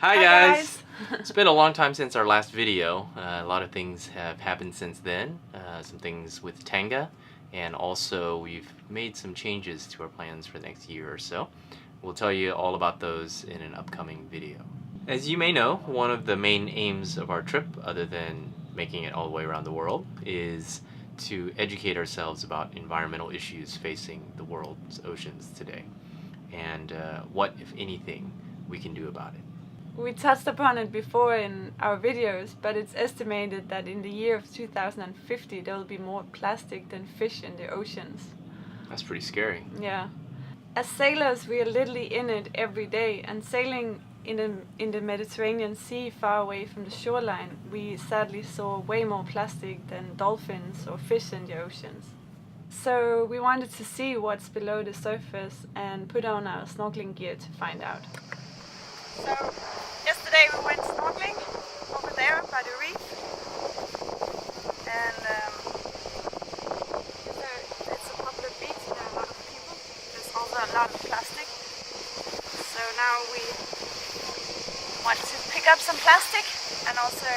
Hi guys! It's been a long time since our last video. A lot of things have happened since then. Some things with Tanga, and also we've made some changes to our plans for the next year or so. We'll tell you all about those in an upcoming video. As you may know, one of the main aims of our trip, other than making it all the way around the world, is to educate ourselves about environmental issues facing the world's oceans today, and what, if anything, we can do about it. We touched upon it before in our videos, but it's estimated that in the year of 2050 there will be more plastic than fish in the oceans. That's pretty scary. Yeah. As sailors, we are literally in it every day, and sailing in the Mediterranean Sea far away from the shoreline, we sadly saw way more plastic than dolphins or fish in the oceans. So we wanted to see what's below the surface and put on our snorkeling gear to find out. So yesterday we went snorkeling over there by the reef, and it's a public beach. There are a lot of people. There's also a lot of plastic. So now we want to pick up some plastic and also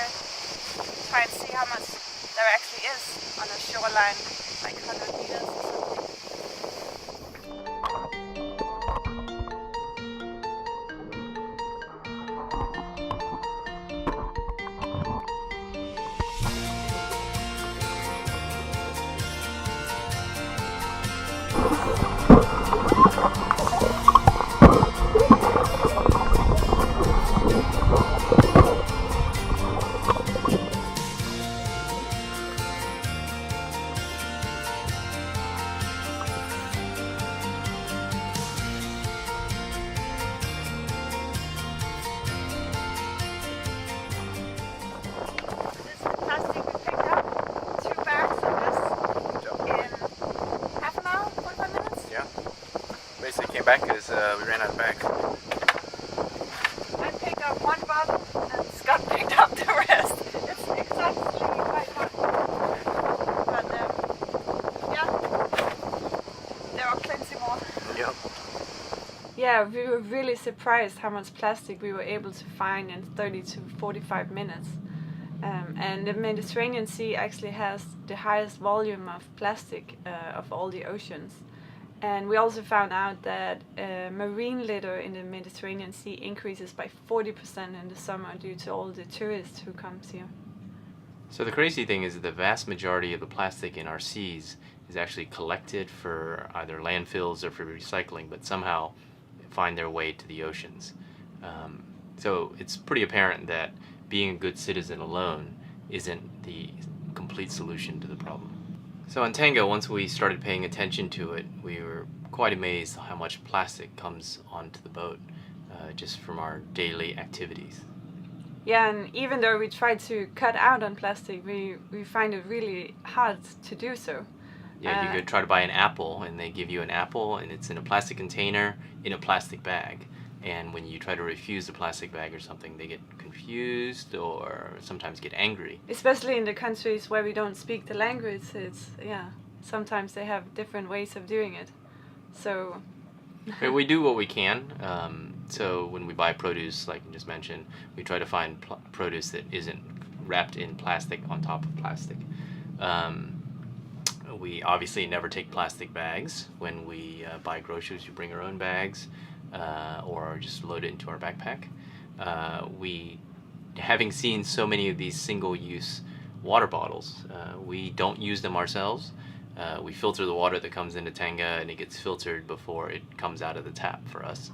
try and see how much there actually is on a shoreline, like 100 meters or something. Back because we ran out of bags. I picked up one bottle and Scott picked up the rest. It's exactly quite hot. But yeah, there are plenty more. Yep. Yeah, we were really surprised how much plastic we were able to find in 30 to 45 minutes. And the Mediterranean Sea actually has the highest volume of plastic of all the oceans. And we also found out that marine litter in the Mediterranean Sea increases by 40% in the summer due to all the tourists who come here. So the crazy thing is that the vast majority of the plastic in our seas is actually collected for either landfills or for recycling, but somehow find their way to the oceans. So it's pretty apparent that being a good citizen alone isn't the complete solution to the problem. So on Tango, once we started paying attention to it, we were quite amazed how much plastic comes onto the boat just from our daily activities. Yeah, and even though we try to cut out on plastic, we find it really hard to do so. Yeah, you could try to buy an apple and they give you an apple and it's in a plastic container in a plastic bag. And when you try to refuse the plastic bag or something, they get confused or sometimes get angry. Especially in the countries where we don't speak the language, sometimes they have different ways of doing it. So we do what we can. So when we buy produce, like you just mentioned, we try to find produce that isn't wrapped in plastic on top of plastic. We obviously never take plastic bags. When we buy groceries, we bring our own bags. Or just load it into our backpack. Having seen so many of these single-use water bottles, we don't use them ourselves. We filter the water that comes into Tanga and it gets filtered before it comes out of the tap for us.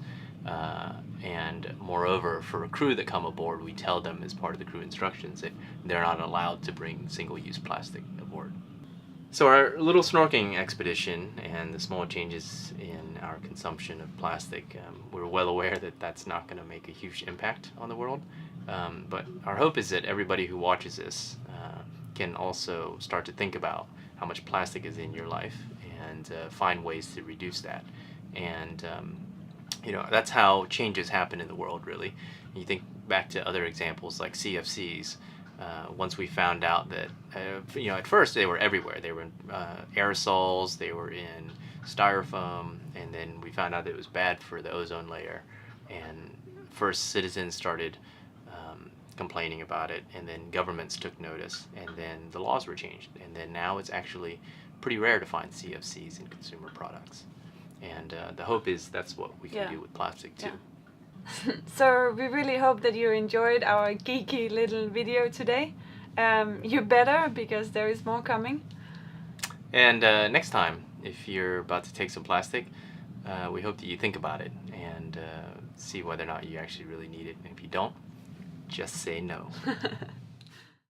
And moreover, for a crew that come aboard, we tell them as part of the crew instructions that they're not allowed to bring single-use plastic aboard. So our little snorkeling expedition and the small changes in our consumption of plastic, we're well aware that that's not going to make a huge impact on the world. But our hope is that everybody who watches this can also start to think about how much plastic is in your life and find ways to reduce that. And that's how changes happen in the world, really. You think back to other examples like CFCs. Once we found out that, at first they were everywhere. They were in aerosols, they were in styrofoam, and then we found out that it was bad for the ozone layer. And first citizens started complaining about it, and then governments took notice, and then the laws were changed, and then now it's actually pretty rare to find CFCs in consumer products. And the hope is that's what we can do with plastic too. So we really hope that you enjoyed our geeky little video today. You better, because there is more coming. And next time, if you're about to take some plastic, we hope that you think about it and see whether or not you actually really need it. And if you don't, just say no.